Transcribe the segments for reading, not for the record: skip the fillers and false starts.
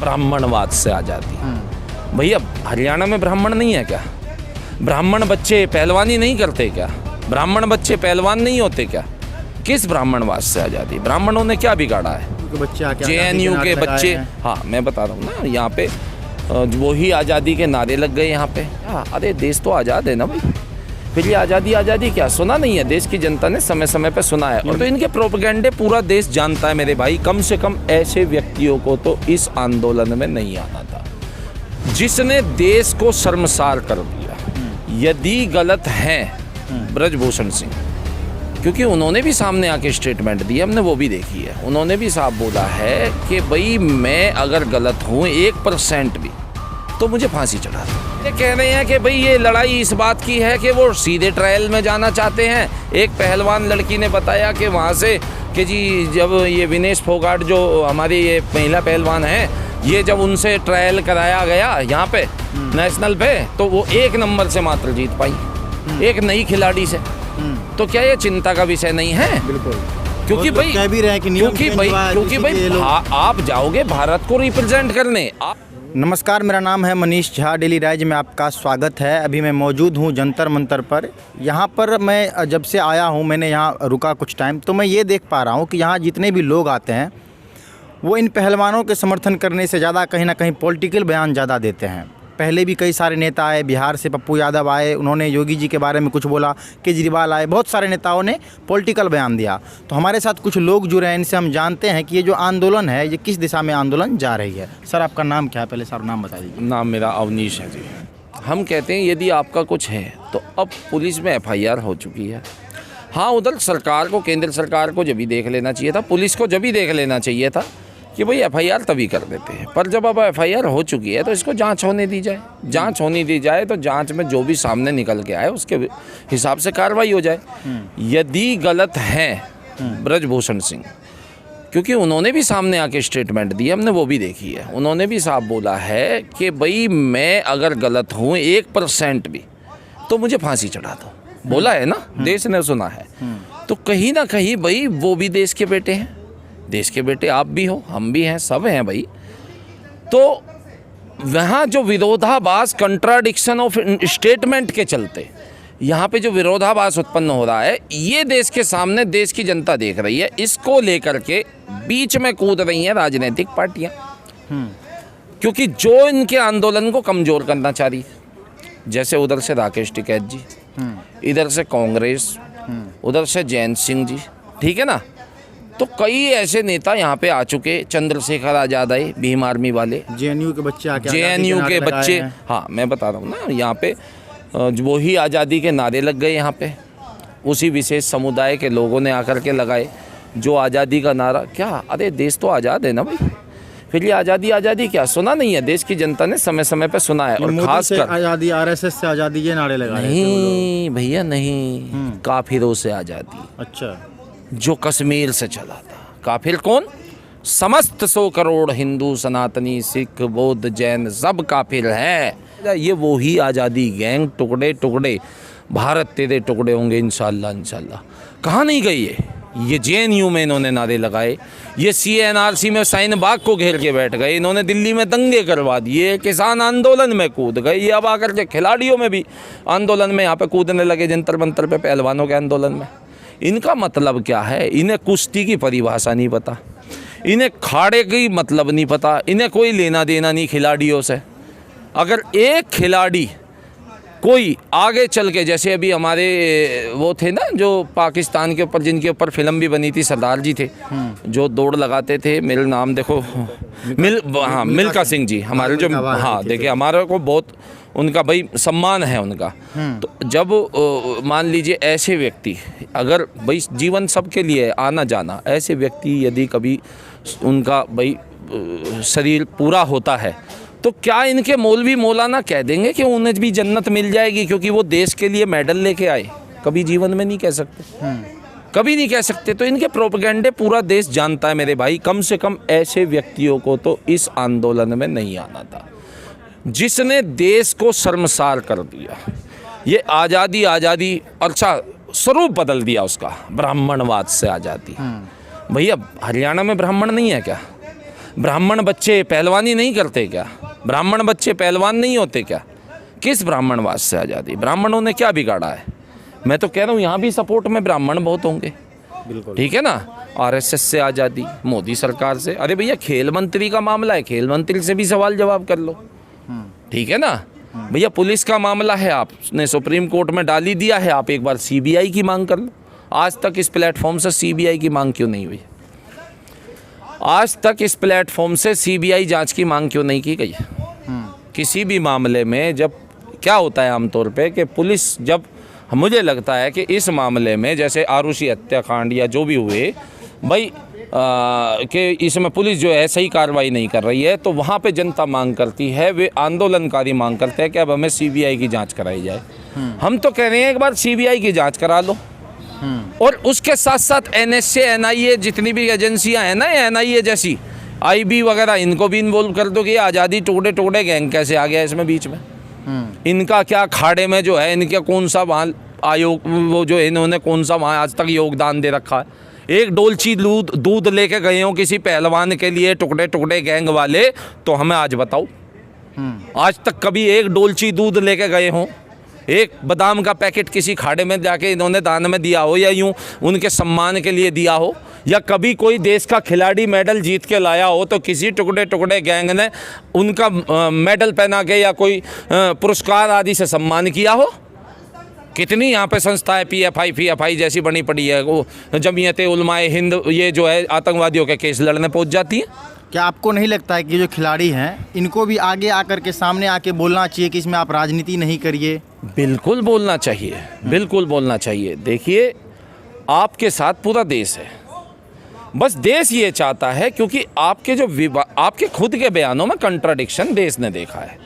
ब्राह्मणवाद से आज़ादी। भैया हरियाणा में ब्राह्मण नहीं है क्या? ब्राह्मण बच्चे पहलवानी नहीं करते क्या? ब्राह्मण बच्चे पहलवान नहीं होते क्या? किस ब्राह्मणवाद से आज़ादी? ब्राह्मणों ने क्या बिगाड़ा है? JNU के बच्चे, हाँ मैं बता रहा हूँ ना, यहाँ पे वही आज़ादी के नारे लग गए यहाँ पे। हाँ, अरे देश तो आज़ाद है ना भाई, फिर ये आज़ादी आज़ादी क्या सुना नहीं है? देश की जनता ने समय समय पे सुना है, और तो इनके प्रोपेगेंडे पूरा देश जानता है मेरे भाई। कम से कम ऐसे व्यक्तियों को तो इस आंदोलन में नहीं आना था, जिसने देश को शर्मसार कर दिया। यदि गलत हैं ब्रजभूषण सिंह, क्योंकि उन्होंने भी सामने आके स्टेटमेंट दी, हमने वो भी देखी है। उन्होंने भी साफ बोला है कि भाई मैं अगर गलत हूँ 1% भी तो मुझे फांसी चढ़ा दो। ये कह रहे हैं कि भाई ये लड़ाई इस बात की है कि वो सीधे ट्रायल में जाना चाहते हैं। एक पहलवान लड़की ने बताया कि वहाँ से कि जी जब ये विनेश फोगाट जो हमारी ये महिला पहलवान है, ये जब उनसे ट्रायल कराया गया यहाँ पे नेशनल पे, तो वो 1 नंबर से मात्र जीत पाई, एक नई खिलाड़ी से। तो क्या ये चिंता का विषय नहीं है? बिल्कुल, क्योंकि भाई क्योंकि भाई आप जाओगे भारत को रिप्रेजेंट करने। नमस्कार, मेरा नाम है मनीष झा। डेली राइज में आपका स्वागत है। अभी मैं मौजूद हूँ जंतर मंतर पर। यहाँ पर मैं जब से आया हूँ, मैंने यहाँ रुका कुछ टाइम, तो मैं ये देख पा रहा हूँ कि यहाँ जितने भी लोग आते हैं वो इन पहलवानों के समर्थन करने से ज़्यादा कहीं ना कहीं पॉलिटिकल बयान ज़्यादा देते हैं। पहले भी कई सारे नेता आए, बिहार से पप्पू यादव आए, उन्होंने योगी जी के बारे में कुछ बोला, केजरीवाल आए, बहुत सारे नेताओं ने पॉलिटिकल बयान दिया। तो हमारे साथ कुछ लोग जुड़े हैं, इनसे हम जानते हैं कि ये जो आंदोलन है ये किस दिशा में आंदोलन जा रही है। सर आपका नाम क्या है? पहले सर नाम बता दीजिए। नाम मेरा अवनीश है जी। हम कहते हैं यदि आपका कुछ है तो अब पुलिस में FIR हो चुकी है। हाँ, उधर सरकार को, केंद्र सरकार को जब भी देख लेना चाहिए था, पुलिस को जब भी देख लेना चाहिए था कि भाई FIR तभी कर देते हैं। पर जब अब FIR हो चुकी है तो इसको जांच होने दी जाए। जांच होने दी जाए तो जांच में जो भी सामने निकल के आए उसके हिसाब से कार्रवाई हो जाए। यदि गलत हैं ब्रजभूषण सिंह, क्योंकि उन्होंने भी सामने आके स्टेटमेंट दी, हमने वो भी देखी है। उन्होंने भी साफ बोला है कि भाई मैं अगर गलत हूँ 1% भी तो मुझे फांसी चढ़ा दो। बोला है ना, देश ने सुना है। तो कहीं ना कहीं भाई वो भी देश के बेटे हैं, देश के बेटे आप भी हो, हम भी हैं, सब हैं भाई। तो वहाँ जो विरोधाभास, कंट्राडिक्शन ऑफ स्टेटमेंट के चलते यहाँ पे जो विरोधाभास उत्पन्न हो रहा है, ये देश के सामने देश की जनता देख रही है। इसको लेकर के बीच में कूद रही हैं राजनीतिक पार्टियाँ, क्योंकि जो इनके आंदोलन को कमज़ोर करना चाह रही है। जैसे उधर से राकेश टिकैत जी, इधर से कांग्रेस, उधर से जयंत सिंह जी, ठीक है ना। तो कई ऐसे नेता यहाँ पे आ चुके, चंद्रशेखर आज़ाद आए, भीम आर्मी वाले, JNU के बच्चे आके, JNU के बच्चे, हाँ मैं बता रहा हूँ ना, यहाँ पे वही आज़ादी के नारे लग गए यहाँ पे। उसी विशेष समुदाय के लोगों ने आकर के लगाए जो आज़ादी का नारा। क्या अरे देश तो आज़ाद है ना भाई, फिर ये आज़ादी आज़ादी क्या सुना नहीं है? देश की जनता ने समय समय पे सुना है। और खासकर आज़ादी, RSS से आज़ादी, ये नारे लगाए। नहीं भैया नहीं, काफिरों से आज़ादी। अच्छा, जो कश्मीर से चला था। काफिर कौन? समस्त 100 करोड़ हिंदू, सनातनी, सिख, बौद्ध, जैन सब काफिर हैं। ये वो ही आज़ादी गैंग, टुकड़े टुकड़े भारत तेरे टुकड़े होंगे इंशाल्लाह इंशाल्लाह। कहाँ नहीं गई ये JNU में इन्होंने नारे लगाए, ये CNRC में शाहीन बाग को घेर के बैठ गए, इन्होंने दिल्ली में दंगे करवा दिए, किसान आंदोलन में कूद गए, ये अब आकर के खिलाड़ियों में भी आंदोलन में यहाँ पे कूदने लगे, जंतर मंतर पे पहलवानों के आंदोलन में। इनका मतलब क्या है? इन्हें कुश्ती की परिभाषा नहीं पता, इन्हें खाड़े की मतलब नहीं पता, इन्हें कोई लेना देना नहीं खिलाड़ियों से। अगर एक खिलाड़ी कोई आगे चल के, जैसे अभी हमारे वो थे ना जो पाकिस्तान के ऊपर, जिनके ऊपर फिल्म भी बनी थी, सरदार जी थे जो दौड़ लगाते थे, मेरे नाम देखो, मिल्खा सिंह जी, हमारे जो, हाँ देखिए हमारे को बहुत उनका भाई सम्मान है उनका। तो जब मान लीजिए ऐसे व्यक्ति, अगर भाई जीवन सबके लिए आना जाना, ऐसे व्यक्ति यदि कभी उनका भाई शरीर पूरा होता है तो क्या इनके मौलवी मौलाना कह देंगे कि उन्हें भी जन्नत मिल जाएगी क्योंकि वो देश के लिए मेडल लेके आए? कभी जीवन में नहीं कह सकते, कभी नहीं कह सकते। तो इनके प्रोपेगेंडे पूरा देश जानता है मेरे भाई। कम से कम ऐसे व्यक्तियों को तो इस आंदोलन में नहीं आना था, जिसने देश को शर्मसार कर दिया। ये आज़ादी आज़ादी, अच्छा स्वरूप बदल दिया उसका, ब्राह्मणवाद से आज़ादी। भैया हरियाणा में ब्राह्मण नहीं है क्या? ब्राह्मण बच्चे पहलवानी नहीं करते क्या? ब्राह्मण बच्चे पहलवान नहीं होते क्या? किस ब्राह्मणवाद से आज़ादी? ब्राह्मणों ने क्या बिगाड़ा है? मैं तो कह रहा हूँ यहाँ भी सपोर्ट में ब्राह्मण बहुत होंगे, बिल्कुल ठीक है ना। आरएसएस से आज़ादी, मोदी सरकार से, अरे भैया खेल मंत्री का मामला है, खेल मंत्री से भी सवाल जवाब कर लो, ठीक है ना। भैया पुलिस का मामला है, आपने सुप्रीम कोर्ट में डाल ही दिया है, आप एक बार सीबीआई की मांग कर लो। आज तक इस प्लेटफॉर्म से सीबीआई की मांग क्यों नहीं हुई? आज तक इस प्लेटफॉर्म से सीबीआई जांच की मांग क्यों नहीं की गई? किसी भी मामले में जब क्या होता है आमतौर पे कि पुलिस, जब मुझे लगता है कि इस मामले में जैसे आरुषि हत्याकांड या जो भी हुए भाई कि इसमें पुलिस जो है सही कार्रवाई नहीं कर रही है, तो वहाँ पे जनता मांग करती है, वे आंदोलनकारी मांग करते हैं कि अब हमें सीबीआई की जांच कराई जाए। हम तो कह रहे हैं एक बार सीबीआई की जांच करा लो, और उसके साथ साथ एनएसए, एनआईए, जितनी भी एजेंसियां हैं ना, एनआईए जैसी, आईबी वगैरह, इनको भी इन्वॉल्व कर दो कि आज़ादी टुकड़े टुकड़े गैंग कैसे आ गया इसमें बीच में, इनका क्या खाड़े में जो है, इनका कौन सा वहाँ आयोग, वो जो इन्होंने कौन सा वहाँ आज तक योगदान दे रखा है। एक डोलची दूध लेके गए हो किसी पहलवान के लिए टुकड़े टुकड़े गैंग वाले, तो हमें आज बताओ, आज तक कभी एक डोलची दूध लेके गए हों, एक बादाम का पैकेट किसी खाड़े में जाके इन्होंने दान में दिया हो, या यूं उनके सम्मान के लिए दिया हो, या कभी कोई देश का खिलाड़ी मेडल जीत के लाया हो तो किसी टुकड़े टुकड़े गैंग ने उनका मेडल पहना के या कोई पुरस्कार आदि से सम्मान किया हो? कितनी यहाँ पे संस्थाएं पीएफआई जैसी बनी पड़ी है, वो जमीयत उलमाए हिंद, ये जो है आतंकवादियों के केस लड़ने पहुँच जाती है। क्या आपको नहीं लगता है कि जो खिलाड़ी हैं इनको भी आगे आकर के सामने आके बोलना चाहिए कि इसमें आप राजनीति नहीं करिए? बिल्कुल बोलना चाहिए, बिल्कुल बोलना चाहिए। देखिए, आपके साथ पूरा देश है, बस देश ये चाहता है, क्योंकि आपके जो आपके खुद के बयानों में कंट्राडिक्शन देश ने देखा है,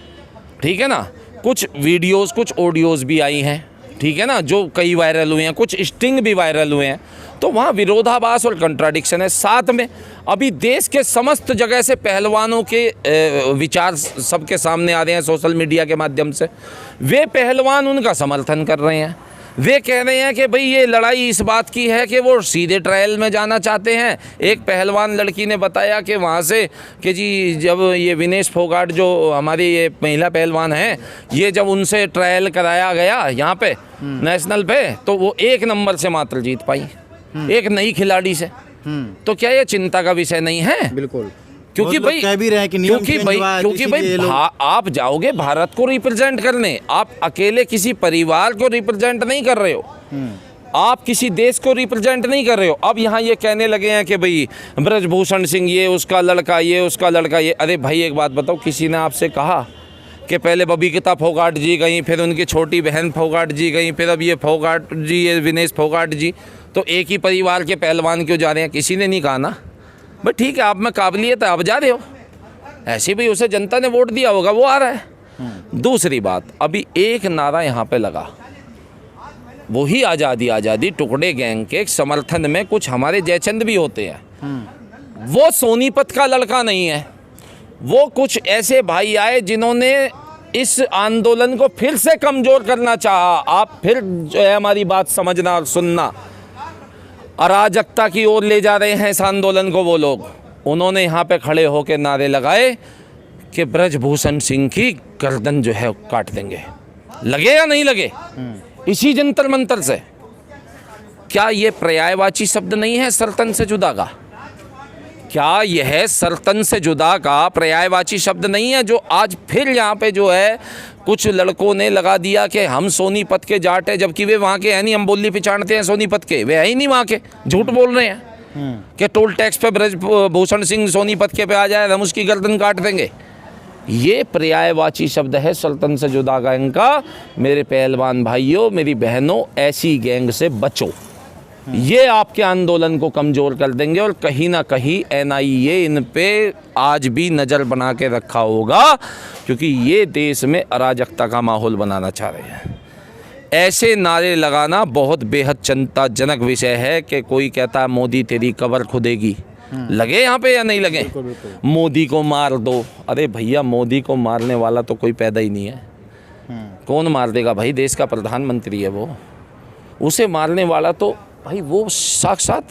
ठीक है ना। कुछ वीडियोस, कुछ ऑडियोज़ भी आई हैं, ठीक है ना, जो कई वायरल हुए हैं, कुछ स्टिंग भी वायरल हुए हैं, तो वहाँ विरोधाभास और कंट्राडिक्शन है। साथ में अभी देश के समस्त जगह से पहलवानों के विचार सबके सामने आ रहे हैं सोशल मीडिया के माध्यम से। वे पहलवान उनका समर्थन कर रहे हैं, वे कह रहे हैं कि भाई ये लड़ाई इस बात की है कि वो सीधे ट्रायल में जाना चाहते हैं। एक पहलवान लड़की ने बताया कि वहाँ से कि जी जब ये विनेश फोगाट जो हमारी ये महिला पहलवान हैं, ये जब उनसे ट्रायल कराया गया यहाँ पे नेशनल पे, तो वो 1 नंबर से मात्र जीत पाई, एक नई खिलाड़ी से। तो क्या ये चिंता का विषय नहीं है? बिल्कुल, क्योंकि भाई कह भी रहे हैं कि क्योंकि भाई आप जाओगे भारत को रिप्रेजेंट करने, आप अकेले किसी परिवार को रिप्रेजेंट नहीं कर रहे हो, आप किसी देश को रिप्रेजेंट नहीं कर रहे हो। अब यहाँ ये कहने लगे हैं कि भाई ब्रजभूषण सिंह ये उसका लड़का, ये उसका लड़का, ये। अरे भाई एक बात बताओ, किसी ने आपसे कहा कि पहले बबीता फोगाट जी गई, फिर उनकी छोटी बहन फोगाट जी गई, फिर अब ये फोगाट जी, ये विनेश फोगाट जी, तो एक ही परिवार के पहलवान क्यों जा रहे हैं? किसी ने नहीं कहा ना। भाई ठीक है, आप में काबिलियत है, आप जा रहे हो, ऐसे भी उसे जनता ने वोट दिया होगा, वो आ रहा है। दूसरी बात, अभी एक नारा यहाँ पे लगा, वही आज़ादी आज़ादी टुकड़े गैंग के समर्थन में कुछ हमारे जयचंद भी होते हैं। वो सोनीपत का लड़का नहीं है, वो कुछ ऐसे भाई आए जिन्होंने इस आंदोलन को फिर से कमज़ोर करना चाहा। आप फिर जो है हमारी बात समझना और सुनना, अराजकता की ओर ले जा रहे हैं इस आंदोलन को वो लोग। उन्होंने यहाँ पे खड़े होकर नारे लगाए कि ब्रजभूषण सिंह की गर्दन जो है काट देंगे, लगे या नहीं लगे, इसी जंतर मंतर से। क्या ये पर्यायवाची शब्द नहीं है सरतन से जुदा का? क्या यह सरतन से जुदा का पर्यायवाची शब्द नहीं है, जो आज फिर यहाँ पे जो है कुछ लड़कों ने लगा दिया कि हम सोनीपत के जाट हैं, जबकि वे वहाँ के हैं नहीं। हम बोली पिछाड़ते हैं सोनीपत के, वे है ही नहीं वहाँ के, झूठ बोल रहे हैं कि टोल टैक्स पे ब्रजभूषण सिंह सोनीपत के पे आ जाए, हम उसकी गर्दन काट देंगे। ये पर्यायवाची शब्द है सरतन से जुदा गैंग का। मेरे पहलवान भाइयों, मेरी बहनों, ऐसी गैंग से बचो, ये आपके आंदोलन को कमज़ोर कर देंगे। और कहीं ना कहीं एनआईए इन पे आज भी नज़र बना के रखा होगा, क्योंकि ये देश में अराजकता का माहौल बनाना चाह रहे हैं। ऐसे नारे लगाना बहुत बेहद चिंताजनक विषय है कि कोई कहता है मोदी तेरी कब्र खुदेगी, लगे यहाँ पे या नहीं लगे? मोदी को मार दो। अरे भैया, मोदी को मारने वाला तो कोई पैदा ही नहीं है। कौन मार देगा भाई? देश का प्रधानमंत्री है वो, उसे मारने वाला तो भाई वो साक्षात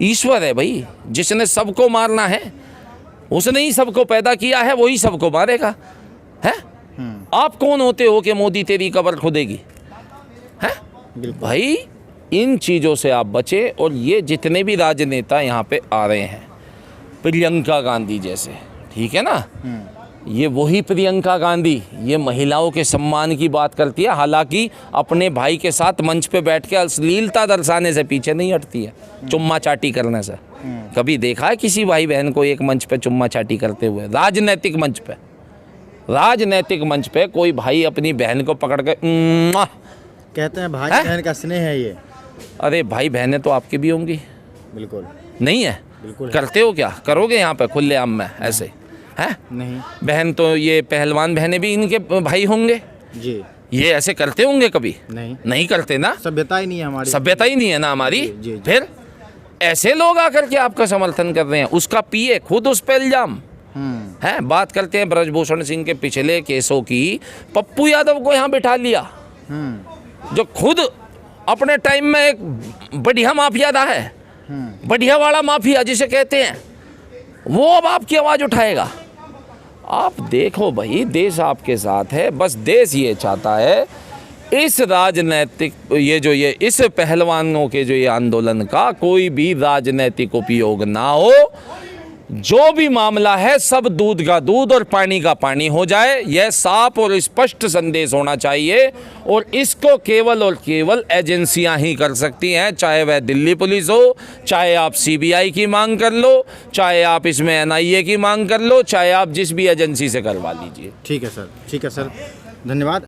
ईश्वर है भाई, जिसने सबको मारना है। उसने ही सबको पैदा किया है, वही सबको मारेगा। है आप कौन होते हो कि मोदी तेरी कब्र खोदेगी? है भाई, इन चीज़ों से आप बचे। और ये जितने भी राजनेता यहाँ पे आ रहे हैं, प्रियंका गांधी जैसे, ठीक है ना, ये वही प्रियंका गांधी, ये महिलाओं के सम्मान की बात करती है, हालांकि अपने भाई के साथ मंच पे बैठ के अश्लीलता दर्शाने से पीछे नहीं हटती है, चुम्मा चाटी करने से। कभी देखा है किसी भाई बहन को एक मंच पे चुम्मा चाटी करते हुए? राजनैतिक मंच पे, राजनैतिक मंच पे कोई भाई अपनी बहन को पकड़ के कहते हैं भाई बहन का स्नेह है ये। अरे भाई बहनें तो आपकी भी होंगी, बिल्कुल नहीं है? बिल्कुल है। करते हो क्या? करोगे यहाँ पे खुलेआम में ऐसे? हैं नहीं बहन तो ये पहलवान बहनें भी इनके भाई होंगे, जी, ये ऐसे करते होंगे कभी? नहीं नहीं करते ना, सभ्यता ही नहीं है हमारी, सभ्यता ही नहीं है ना हमारी। जी, जी। फिर ऐसे लोग आकर के आपका समर्थन कर रहे हैं, उसका पिए खुद उस पे इल्जाम है। बात करते हैं ब्रजभूषण सिंह के पिछले केसों की, पप्पू यादव को यहाँ बिठा लिया, जो खुद अपने टाइम में एक बढ़िया माफिया रहा है, बढ़िया वाला माफिया जिसे कहते हैं, वो अब आपकी आवाज़ उठाएगा। आप देखो भाई, देश आपके साथ है, बस देश ये चाहता है इस राजनैतिक ये इस पहलवानों के जो ये आंदोलन का कोई भी राजनैतिक उपयोग ना हो। जो भी मामला है सब दूध का दूध और पानी का पानी हो जाए, यह साफ और स्पष्ट संदेश होना चाहिए। और इसको केवल और केवल एजेंसियां ही कर सकती हैं, चाहे वह दिल्ली पुलिस हो, चाहे आप सीबीआई की मांग कर लो, चाहे आप इसमें एनआईए की मांग कर लो, चाहे आप जिस भी एजेंसी से करवा लीजिए। ठीक है सर, ठीक है सर, धन्यवाद।